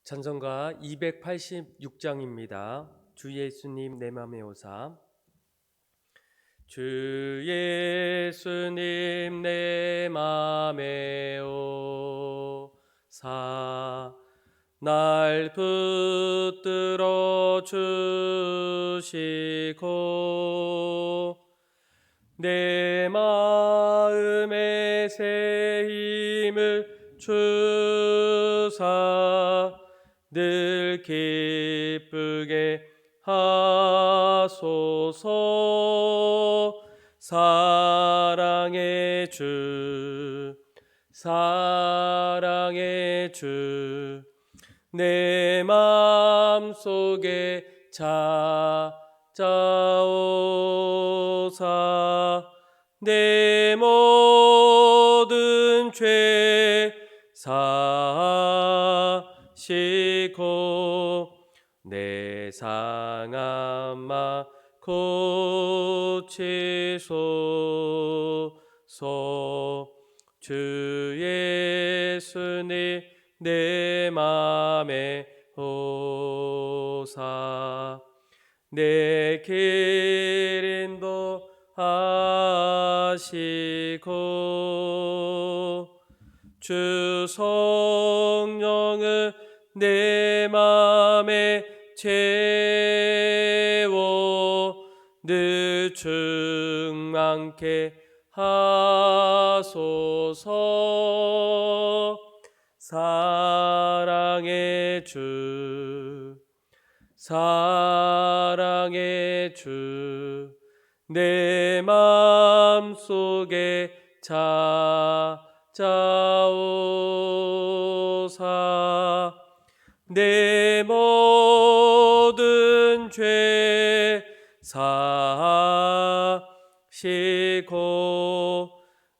찬송가 286장입니다. 주 예수님 내 맘에 오사. 주 예수님 내 맘에 오사 날 붙들어 주시고 내 마음에 새 힘을 주사 늘 기쁘게 하소서. 사랑의 주 사랑의 주 내 맘속에 찾아오사 내 모든 죄 사시고 내 상한 마 고치소서. 주 예수님 내 맘에 오사 내 길 인도하시고 주 성령을 내 맘에 채워 늘 충만케 하소서. 사랑의 주 사랑의 주 내 맘속에 찾아오사 내 모든 죄 사시고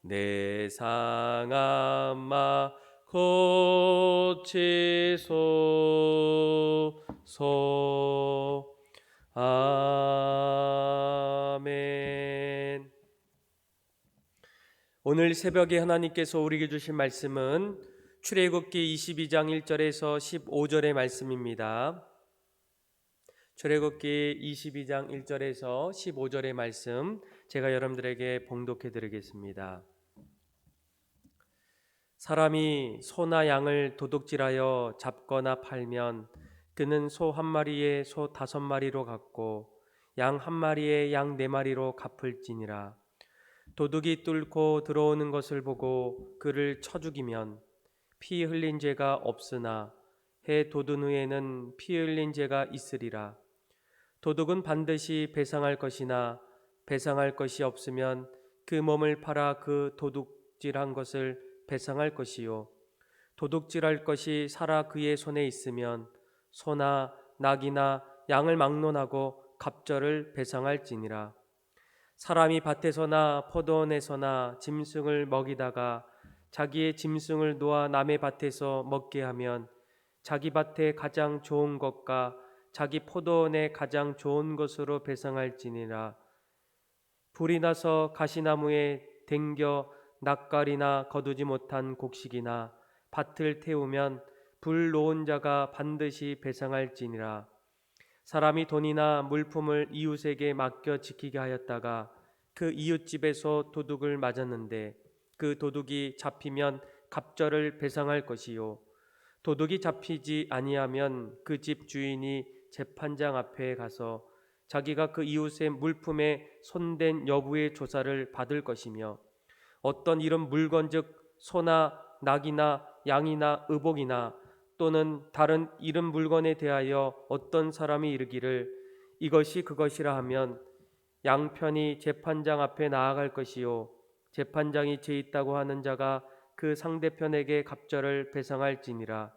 내 상한 마 고치소서. 아멘. 오늘 새벽에 하나님께서 우리에게 주신 말씀은 출애굽기 22장 1절에서 15절의 말씀입니다. 출애굽기 22장 1절에서 15절의 말씀 제가 여러분들에게 봉독해 드리겠습니다. 사람이 소나 양을 도둑질하여 잡거나 팔면 그는 소 한 마리에 소 5마리로 갚고 양 한 마리에 양 4마리로 갚을지니라. 도둑이 뚫고 들어오는 것을 보고 그를 쳐 죽이면 피 흘린 죄가 없으나 해 돋은 후에는 피 흘린 죄가 있으리라. 도둑은 반드시 배상할 것이나 배상할 것이 없으면 그 몸을 팔아 그 도둑질한 것을 배상할 것이요 도둑질할 것이 살아 그의 손에 있으면 소나 낙이나 양을 막론하고 갑절을 배상할지니라. 사람이 밭에서나 포도원에서나 짐승을 먹이다가 자기의 짐승을 놓아 남의 밭에서 먹게 하면 자기 밭에 가장 좋은 것과 자기 포도원에 가장 좋은 것으로 배상할지니라. 불이 나서 가시나무에 댕겨 낯가리나 거두지 못한 곡식이나 밭을 태우면 불 놓은 자가 반드시 배상할지니라. 사람이 돈이나 물품을 이웃에게 맡겨 지키게 하였다가 그 이웃집에서 도둑을 맞았는데 그 도둑이 잡히면 갑절을 배상할 것이요 도둑이 잡히지 아니하면 그 집 주인이 재판장 앞에 가서 자기가 그 이웃의 물품에 손댄 여부의 조사를 받을 것이며 어떤 이런 물건즉 소나 낙이나 양이나 의복이나 또는 다른 이런 물건에 대하여 어떤 사람이 이르기를 이것이 그것이라 하면 양편이 재판장 앞에 나아갈 것이요 재판장이 죄 있다고 하는 자가 그 상대편에게 갑절을 배상할지니라.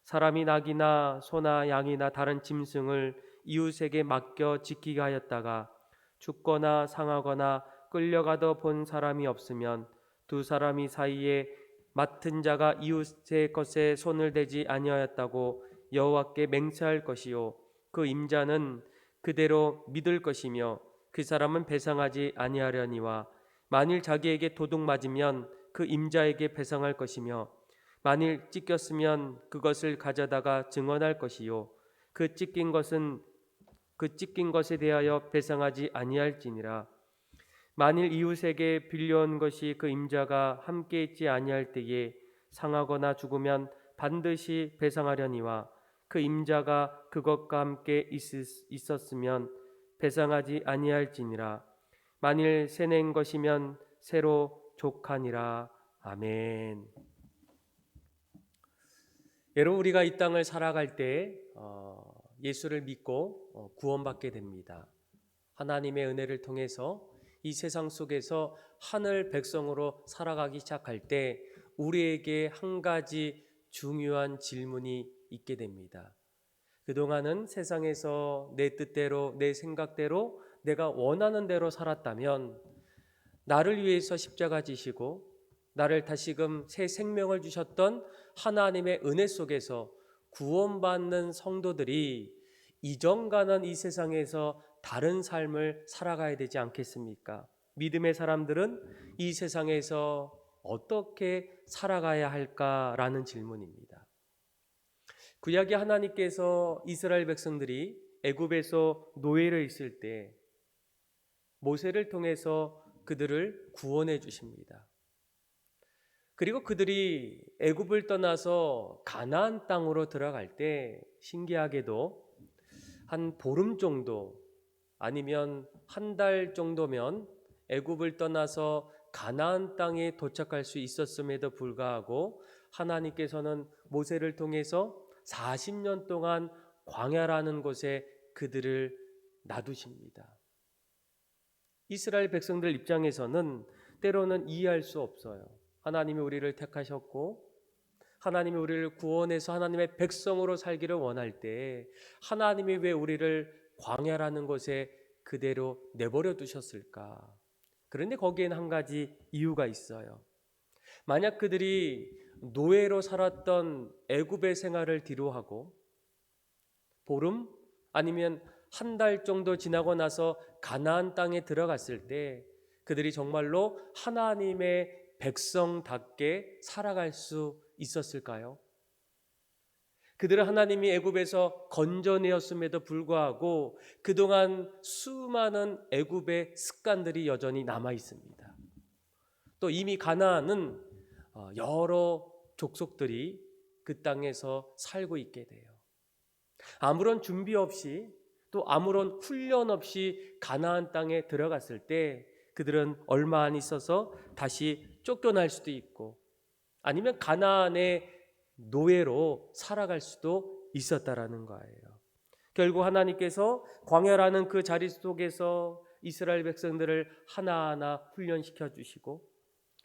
사람이 낙이나 소나 양이나 다른 짐승을 이웃에게 맡겨 지키게 하였다가 죽거나 상하거나 끌려가다 본 사람이 없으면 두 사람이 사이에 맡은 자가 이웃의 것에 손을 대지 아니하였다고 여호와께 맹세할 것이요 그 임자는 그대로 믿을 것이며 그 사람은 배상하지 아니하려니와 만일 자기에게 도둑 맞으면 그 임자에게 배상할 것이며 만일 찢겼으면 그것을 가져다가 증언할 것이요 그 찢긴 것에 대하여 배상하지 아니할지니라. 만일 이웃에게 빌려온 것이 그 임자가 함께 있지 아니할 때에 상하거나 죽으면 반드시 배상하려니와 그 임자가 그것과 함께 있었으면 배상하지 아니할지니라. 만일 새낸 것이면 새로 족하니라. 아멘. 여러분, 우리가 이 땅을 살아갈 때 예수를 믿고 구원받게 됩니다. 하나님의 은혜를 통해서 이 세상 속에서 하늘 백성으로 살아가기 시작할 때 우리에게 한 가지 중요한 질문이 있게 됩니다. 그동안은 세상에서 내 뜻대로, 내 생각대로, 내가 원하는 대로 살았다면 나를 위해서 십자가 지시고 나를 다시금 새 생명을 주셨던 하나님의 은혜 속에서 구원받는 성도들이 이전과는 이 세상에서 다른 삶을 살아가야 되지 않겠습니까? 믿음의 사람들은 이 세상에서 어떻게 살아가야 할까라는 질문입니다. 구약의 하나님께서 이스라엘 백성들이 애굽에서 노예로 있을 때 모세를 통해서 그들을 구원해 주십니다. 그리고 그들이 애굽을 떠나서 가나안 땅으로 들어갈 때 신기하게도 한 보름 정도 아니면 한 달 정도면 애굽을 떠나서 가나안 땅에 도착할 수 있었음에도 불구하고 하나님께서는 모세를 통해서 40년 동안 광야라는 곳에 그들을 놔두십니다. 이스라엘 백성들 입장에서는 때로는 이해할 수 없어요. 하나님이 우리를 택하셨고 하나님이 우리를 구원해서 하나님의 백성으로 살기를 원할 때 하나님이 왜 우리를 광야라는 곳에 그대로 내버려 두셨을까? 그런데 거기에는 한 가지 이유가 있어요. 만약 그들이 노예로 살았던 애굽의 생활을 뒤로하고 보름 아니면 한 달 정도 지나고 나서 가나안 땅에 들어갔을 때 그들이 정말로 하나님의 백성답게 살아갈 수 있었을까요? 그들은 하나님이 애굽에서 건져내었음에도 불구하고 그동안 수많은 애굽의 습관들이 여전히 남아 있습니다. 또 이미 가나안은 여러 족속들이 그 땅에서 살고 있게 돼요. 아무런 준비 없이 또 아무런 훈련 없이 가나안 땅에 들어갔을 때 그들은 얼마 안 있어서 다시 쫓겨날 수도 있고 아니면 가나안의 노예로 살아갈 수도 있었다라는 거예요. 결국 하나님께서 광야라는 그 자리 속에서 이스라엘 백성들을 하나하나 훈련시켜 주시고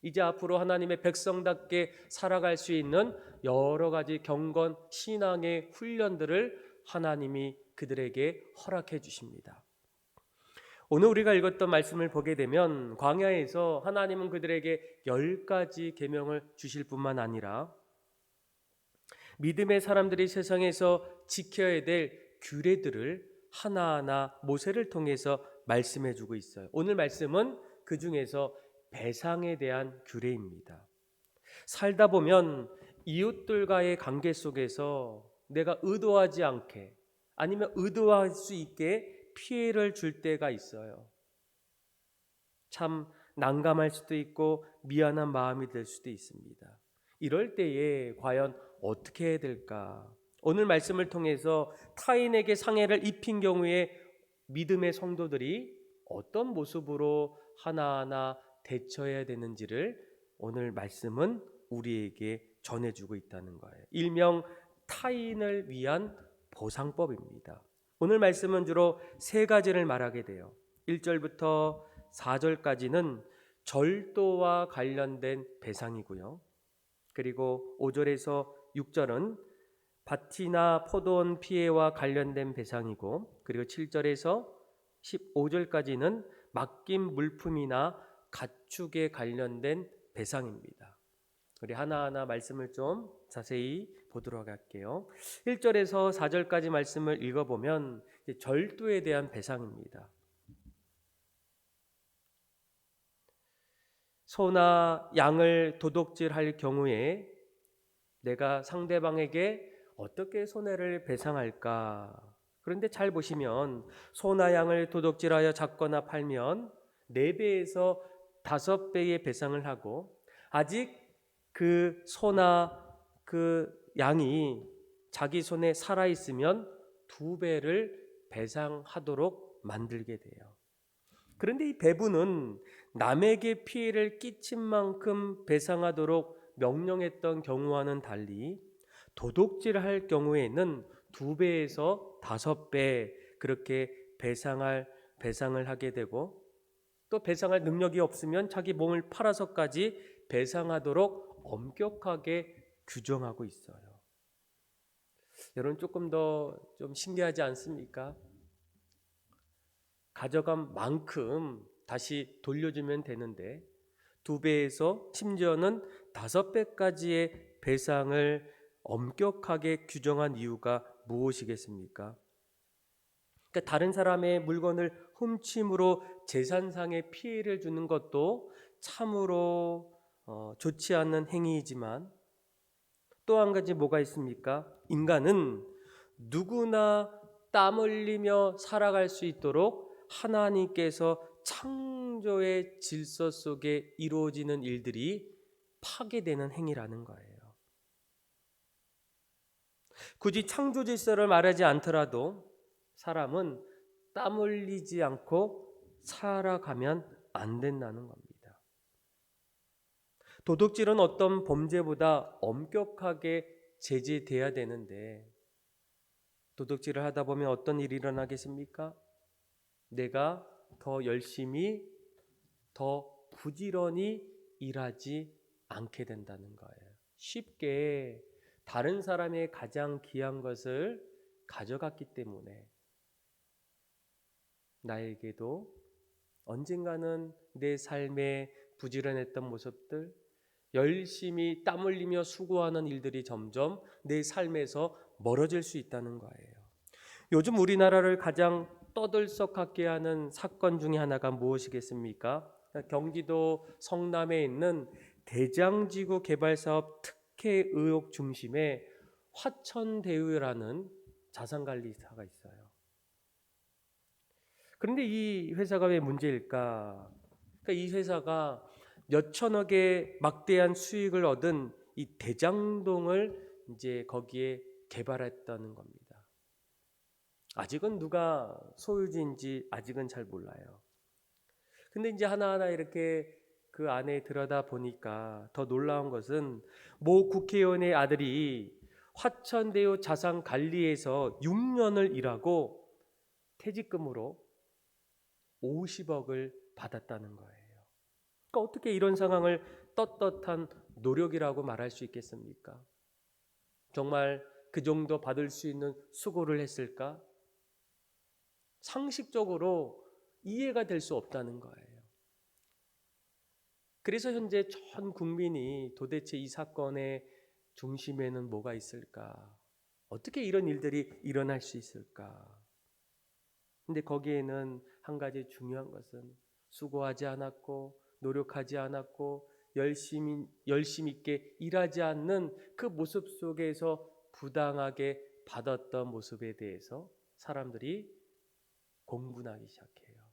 이제 앞으로 하나님의 백성답게 살아갈 수 있는 여러 가지 경건 신앙의 훈련들을 하나님이 그들에게 허락해 주십니다. 오늘 우리가 읽었던 말씀을 보게 되면 광야에서 하나님은 그들에게 10가지 계명을 주실 뿐만 아니라 믿음의 사람들이 세상에서 지켜야 될 규례들을 하나하나 모세를 통해서 말씀해 주고 있어요. 오늘 말씀은 그 중에서 배상에 대한 규례입니다. 살다 보면 이웃들과의 관계 속에서 내가 의도하지 않게 아니면 의도할 수 있게 피해를 줄 때가 있어요. 참 난감할 수도 있고 미안한 마음이 들 수도 있습니다. 이럴 때에 과연 어떻게 해야 될까? 오늘 말씀을 통해서 타인에게 상해를 입힌 경우에 믿음의 성도들이 어떤 모습으로 하나하나 대처해야 되는지를 오늘 말씀은 우리에게 전해주고 있다는 거예요. 일명 타인을 위한 보상법입니다. 오늘 말씀은 주로 3가지를 말하게 돼요. 1절부터 4절까지는 절도와 관련된 배상이고요. 그리고 5절에서 6절은 밭이나 포도원 피해와 관련된 배상이고 그리고 7절에서 15절까지는 맡긴 물품이나 가축에 관련된 배상입니다. 우리 하나하나 말씀을 좀 자세히 보도록 할게요. 1절에서 4절까지 말씀을 읽어보면 절도에 대한 배상입니다. 소나 양을 도둑질할 경우에 내가 상대방에게 어떻게 손해를 배상할까? 그런데 잘 보시면 소나 양을 도둑질하여 잡거나 팔면 4배에서 5배의 배상을 하고, 아직 그 소나 그 양이 자기 손에 살아 있으면 2배를 배상하도록 만들게 돼요. 그런데 이 배부는 남에게 피해를 끼친 만큼 배상하도록 명령했던 경우와는 달리 도둑질할 경우에는 2배에서 5배 그렇게 배상을 하게 되고, 또 배상할 능력이 없으면 자기 몸을 팔아서까지 배상하도록 엄격하게 규정하고 있어요. 여러분, 조금 더 좀 신기하지 않습니까? 가져간 만큼 다시 돌려주면 되는데 2배에서 심지어는 5배까지의 배상을 엄격하게 규정한 이유가 무엇이겠습니까? 그러니까 다른 사람의 물건을 훔침으로 재산상의 피해를 주는 것도 참으로 좋지 않은 행위이지만, 또 한 가지 뭐가 있습니까? 인간은 누구나 땀 흘리며 살아갈 수 있도록 하나님께서 창조의 질서 속에 이루어지는 일들이 파괴되는 행위라는 거예요. 굳이 창조 질서를 말하지 않더라도 사람은 땀 흘리지 않고 살아가면 안 된다는 겁니다. 도둑질은 어떤 범죄보다 엄격하게 제재돼야 되는데, 도둑질을 하다 보면 어떤 일이 일어나겠습니까? 내가 더 열심히, 더 부지런히 일하지 않게 된다는 거예요. 쉽게 다른 사람의 가장 귀한 것을 가져갔기 때문에 나에게도 언젠가는 내 삶에 부지런했던 모습들, 열심히 땀 흘리며 수고하는 일들이 점점 내 삶에서 멀어질 수 있다는 거예요. 요즘 우리나라를 가장 떠들썩하게 하는 사건 중에 하나가 무엇이겠습니까? 경기도 성남에 있는 대장지구 개발사업 특혜 의혹 중심에 화천대유라는 자산관리사가 있어요. 그런데 이 회사가 왜 문제일까? 그러니까 이 회사가 몇천억의 막대한 수익을 얻은 이 대장동을 이제 거기에 개발했다는 겁니다. 아직은 누가 소유주인지 아직은 잘 몰라요. 근데 이제 하나하나 이렇게 그 안에 들여다 보니까 더 놀라운 것은 모 국회의원의 아들이 화천대유 자산관리에서 6년을 일하고 퇴직금으로 50억을 받았다는 거예요. 그러니까 어떻게 이런 상황을 떳떳한 노력이라고 말할 수 있겠습니까? 정말 그 정도 받을 수 있는 수고를 했을까? 상식적으로 이해가 될 수 없다는 거예요. 그래서 현재 전 국민이 도대체 이 사건의 중심에는 뭐가 있을까? 어떻게 이런 일들이 일어날 수 있을까? 근데 거기에는 한 가지 중요한 것은 수고하지 않았고 노력하지 않았고 열심 있게 일하지 않는 그 모습 속에서 부당하게 받았던 모습에 대해서 사람들이 공분하기 시작해요.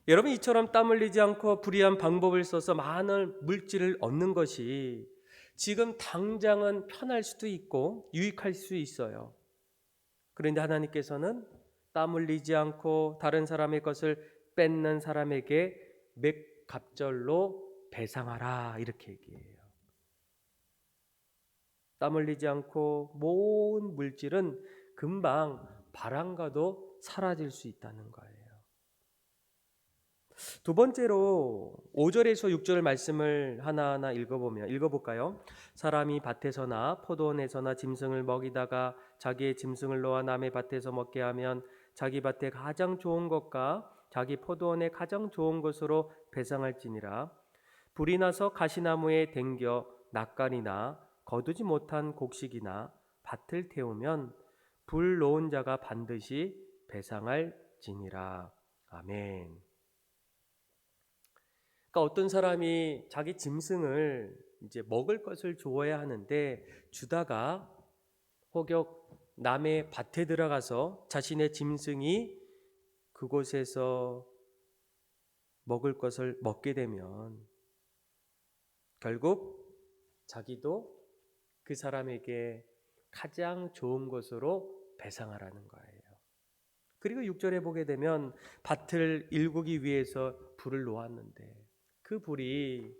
여러분, 이처럼 땀 흘리지 않고 불의한 방법을 써서 많은 물질을 얻는 것이 지금 당장은 편할 수도 있고 유익할 수 있어요. 그런데 하나님께서는 땀 흘리지 않고 다른 사람의 것을 뺏는 사람에게 맥갑절로 배상하라, 이렇게 얘기해요. 땀 흘리지 않고 모은 물질은 금방 바람과도 사라질 수 있다는 거예요. 두 번째로 5절에서 6절 말씀을 하나하나 읽어볼까요? 사람이 밭에서나 포도원에서나 짐승을 먹이다가 자기의 짐승을 놓아 남의 밭에서 먹게 하면 자기 밭에 가장 좋은 것과 자기 포도원에 가장 좋은 것으로 배상할지니라. 불이 나서 가시나무에 댕겨 낯간이나 거두지 못한 곡식이나 밭을 태우면 불 놓은 자가 반드시 배상할지니라. 아멘. 그러니까 어떤 사람이 자기 짐승을 이제 먹을 것을 주어야 하는데 주다가 혹여 남의 밭에 들어가서 자신의 짐승이 그곳에서 먹을 것을 먹게 되면 결국 자기도 그 사람에게 가장 좋은 것으로 배상하라는 거예요. 그리고 6절에 보게 되면 밭을 일구기 위해서 불을 놓았는데 그 불이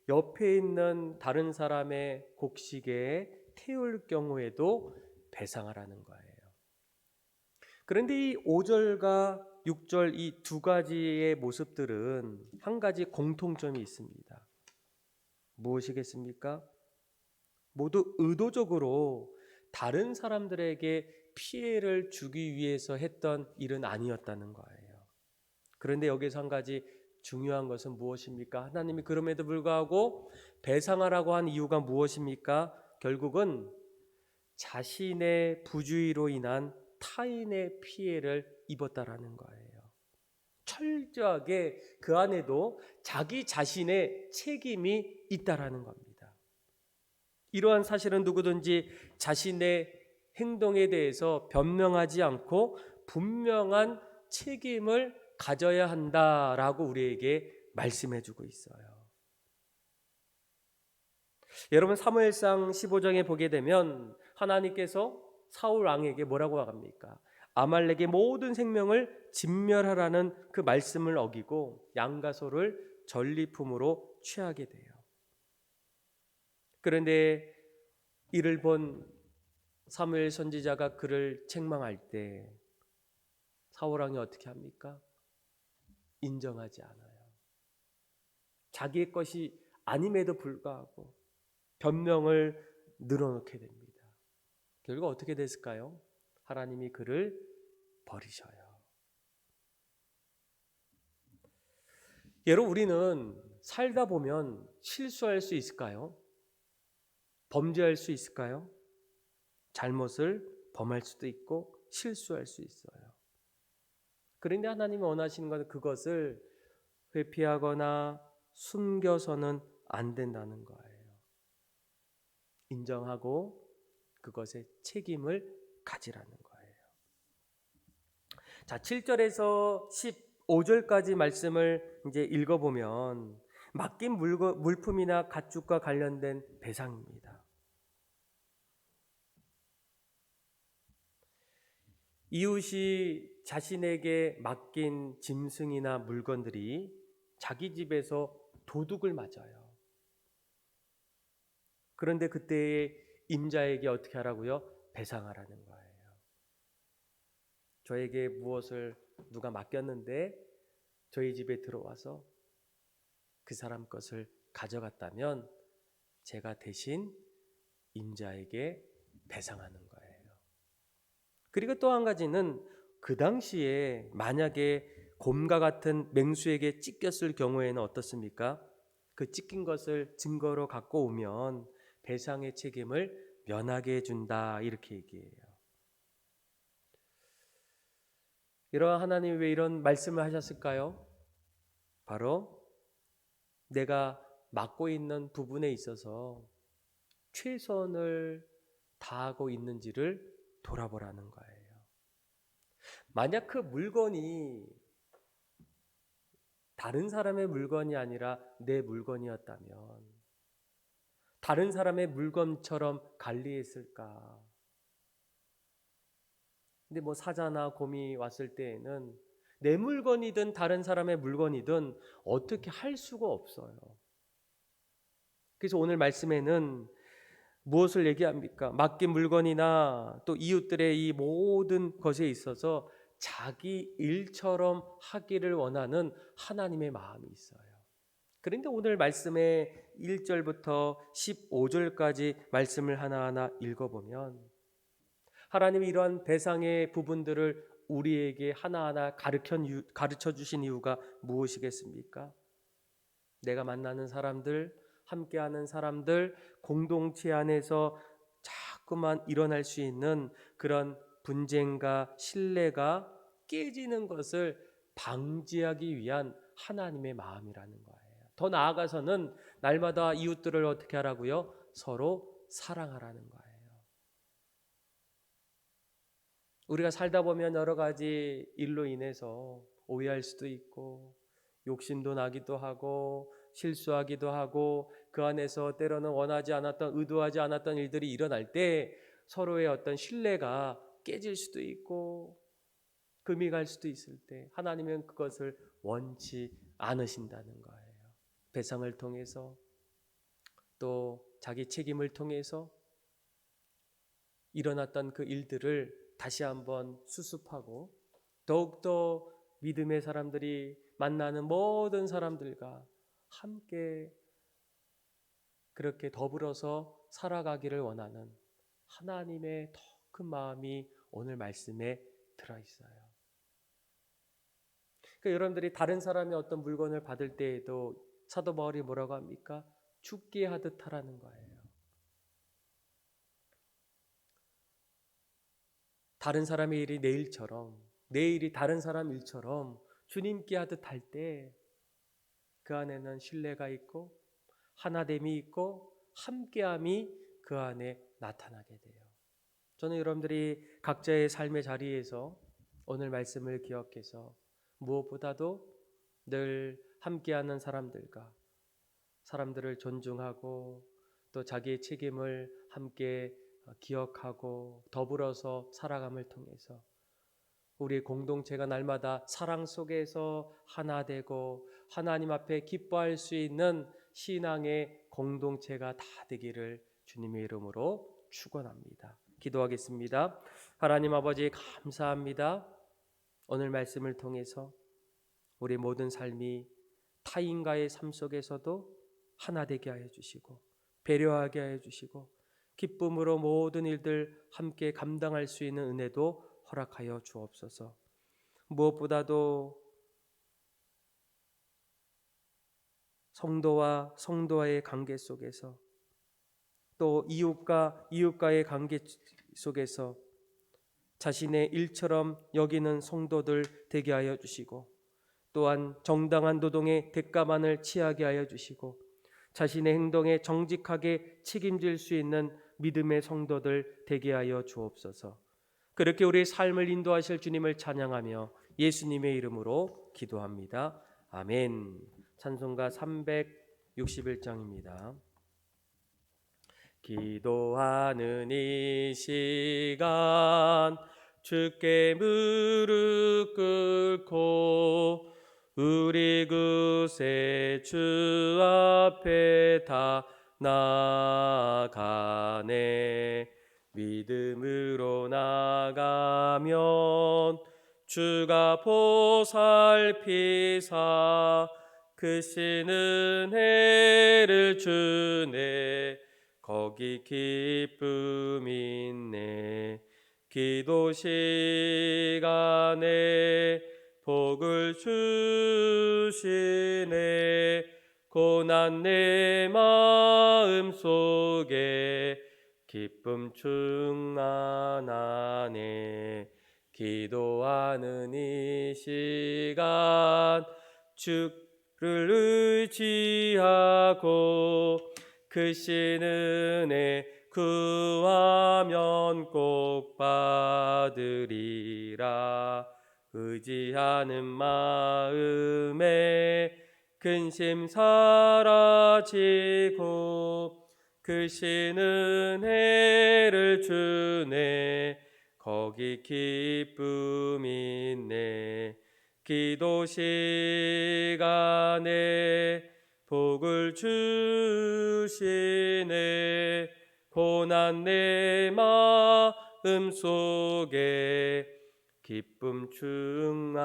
옆에 있는 다른 사람의 곡식에 태울 경우에도 배상하라는 거예요. 그런데 이 5절과 6절 이 두 가지의 모습들은 한 가지 공통점이 있습니다. 무엇이겠습니까? 모두 의도적으로 다른 사람들에게 피해를 주기 위해서 했던 일은 아니었다는 거예요. 그런데 여기서 한 가지 중요한 것은 무엇입니까? 하나님이 그럼에도 불구하고 배상하라고 한 이유가 무엇입니까? 결국은 자신의 부주의로 인한 타인의 피해를 입었다라는 거예요. 철저하게 그 안에도 자기 자신의 책임이 있다라는 겁니다. 이러한 사실은 누구든지 자신의 행동에 대해서 변명하지 않고 분명한 책임을 가져야 한다라고 우리에게 말씀해 주고 있어요. 여러분 사무엘상 15장에 보게 되면 하나님께서 사울 왕에게 뭐라고 합니까? 아말렉의 모든 생명을 진멸하라는 그 말씀을 어기고 양과 소를 전리품으로 취하게 돼요. 그런데 이를 본 사무엘 선지자가 그를 책망할 때 사울 왕이 어떻게 합니까? 인정하지 않아요. 자기의 것이 아님에도 불구하고 변명을 늘어놓게 됩니다. 결국 어떻게 됐을까요? 하나님이 그를 버리셔요. 여러분 우리는 살다 보면 실수할 수 있을까요? 범죄할 수 있을까요? 잘못을 범할 수도 있고 실수할 수 있어요. 그런데 하나님이 원하시는 것은 그것을 회피하거나 숨겨서는 안 된다는 거예요. 인정하고 그것에 책임을 가지라는 거예요. 자, 7절에서 15절까지 말씀을 이제 읽어보면 맡긴 물품이나 가축과 관련된 배상입니다. 이웃이 자신에게 맡긴 짐승이나 물건들이 자기 집에서 도둑을 맞아요. 그런데 그때의 임자에게 어떻게 하라고요? 배상하라는 거예요. 저에게 무엇을 누가 맡겼는데 저희 집에 들어와서 그 사람 것을 가져갔다면 제가 대신 임자에게 배상하는 거예요. 그리고 또 한 가지는 그 당시에 만약에 곰과 같은 맹수에게 찢겼을 경우에는 어떻습니까? 그 찢긴 것을 증거로 갖고 오면 배상의 책임을 면하게 해준다 이렇게 얘기해요. 이러한 하나님이 왜 이런 말씀을 하셨을까요? 바로 내가 맡고 있는 부분에 있어서 최선을 다하고 있는지를 돌아보라는 거예요. 만약 그 물건이 다른 사람의 물건이 아니라 내 물건이었다면 다른 사람의 물건처럼 관리했을까? 근데 뭐 사자나 곰이 왔을 때에는 내 물건이든 다른 사람의 물건이든 어떻게 할 수가 없어요. 그래서 오늘 말씀에는 무엇을 얘기합니까? 맡긴 물건이나 또 이웃들의 이 모든 것에 있어서 자기 일처럼 하기를 원하는 하나님의 마음이 있어요. 그런데 오늘 말씀의 1절부터 15절까지 말씀을 하나하나 읽어보면 하나님이 이러한 배상의 부분들을 우리에게 하나하나 가르쳐 주신 이유가 무엇이겠습니까? 내가 만나는 사람들, 함께하는 사람들, 공동체 안에서 자꾸만 일어날 수 있는 그런 분쟁과 신뢰가 깨지는 것을 방지하기 위한 하나님의 마음이라는 거예요. 더 나아가서는 날마다 이웃들을 어떻게 하라고요? 서로 사랑하라는 거예요. 우리가 살다 보면 여러 가지 일로 인해서 오해할 수도 있고 욕심도 나기도 하고 실수하기도 하고 그 안에서 때로는 원하지 않았던 의도하지 않았던 일들이 일어날 때 서로의 어떤 신뢰가 깨질 수도 있고 금이 갈 수도 있을 때 하나님은 그것을 원치 않으신다는 거예요. 배상을 통해서 또 자기 책임을 통해서 일어났던 그 일들을 다시 한번 수습하고 더욱더 믿음의 사람들이 만나는 모든 사람들과 함께 그렇게 더불어서 살아가기를 원하는 하나님의 더 큰 마음이 오늘 말씀에 들어있어요. 그러니까 여러분들이 다른 사람의 어떤 물건을 받을 때에도 사도 바울이 뭐라고 합니까? 죽게 하듯 하라는 거예요. 다른 사람의 일이 내 일처럼 내 일이 다른 사람 일처럼 주님께 하듯 할 때 그 안에는 신뢰가 있고 하나됨이 있고 함께함이 그 안에 나타나게 돼요. 저는 여러분들이 각자의 삶의 자리에서 오늘 말씀을 기억해서 무엇보다도 늘 함께하는 사람들을 존중하고 또 자기의 책임을 함께 기억하고 더불어서 살아감을 통해서 우리 공동체가 날마다 사랑 속에서 하나 되고 하나님 앞에 기뻐할 수 있는 신앙의 공동체가 다 되기를 주님의 이름으로 축원합니다. 기도하겠습니다. 하나님 아버지 감사합니다. 오늘 말씀을 통해서 우리 모든 삶이 타인과의 삶 속에서도 하나 되게 하여 주시고 배려하게 하여 주시고 기쁨으로 모든 일들 함께 감당할 수 있는 은혜도 허락하여 주옵소서. 무엇보다도 성도와 성도와의 관계 속에서 또 이웃과의 관계 속에서 자신의 일처럼 여기는 성도들 되게 하여 주시고 또한 정당한 노동의 대가만을 취하게 하여 주시고 자신의 행동에 정직하게 책임질 수 있는 믿음의 성도들 되게 하여 주옵소서. 그렇게 우리의 삶을 인도하실 주님을 찬양하며 예수님의 이름으로 기도합니다. 아멘. 찬송가 361장입니다. 기도하는 이 시간 주께 무릎 꿇고 우리 구세 주 앞에 다 나아가네. 믿음으로 나가면 주가 보살피사 크신 은혜를 주네. 거기 기쁨 있네. 기도 시간에 복을 주시네. 고난 내 마음 속에 기쁨 충만하네. 기도하는 이 시간 주를 의지하고 크신 은혜 구하면 꼭 받으리라. 의지하는 마음에 근심 사라지고 크신 은혜를 주네. 거기 기쁨 있네. 기도 시간에 복을 주시네. 고난 내 마음 속에 기쁨 충만하네.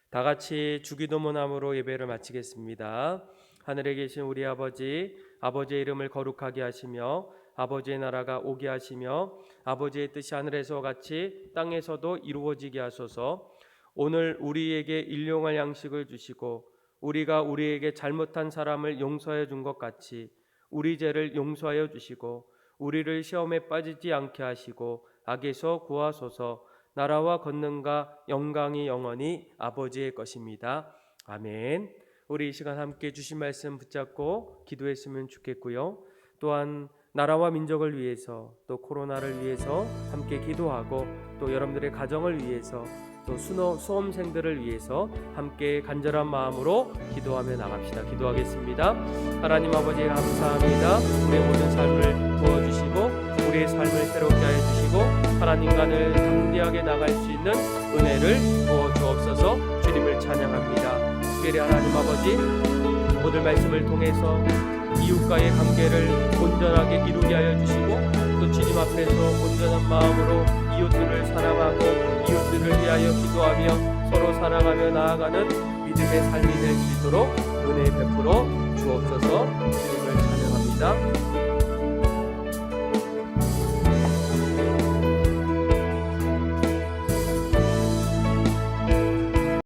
다 같이 주기도문함으로 예배를 마치겠습니다. 하늘에 계신 우리 아버지, 아버지의 이름을 거룩하게 하시며 아버지의 나라가 오게 하시며 아버지의 뜻이 하늘에서와 같이 땅에서도 이루어지게 하소서. 오늘 우리에게 일용할 양식을 주시고 우리가 우리에게 잘못한 사람을 용서해 준 것 같이 우리 죄를 용서하여 주시고 우리를 시험에 빠지지 않게 하시고 악에서 구하소서. 나라와 권능과 영광이 영원히 아버지의 것입니다. 아멘. 우리 이 시간 함께 주신 말씀 붙잡고 기도했으면 좋겠고요. 또한 나라와 민족을 위해서 또 코로나를 위해서 함께 기도하고 또 여러분들의 가정을 위해서 또 수험생들을 위해서 함께 간절한 마음으로 기도하며 나갑시다. 기도하겠습니다. 하나님 아버지 감사합니다. 우리의 모든 삶을 도와주시고 우리의 삶을 새롭게 하여 주시고 하나님과는 담대하게 나갈 수 있는 은혜를 부어 주옵소서. 주님을 찬양합니다. 특별히 하나님 아버지 오늘 말씀을 통해서 이웃과의 관계를 온전하게 이루게 하여 주시고 또 주님 앞에서 온전한 마음으로 이웃들을 사랑하고 이웃들을 위하여 기도하며 서로 사랑하며 나아가는 믿음의 삶이 될 수 있도록 은혜 베풀어 주옵소서. 주님을 찬양합니다.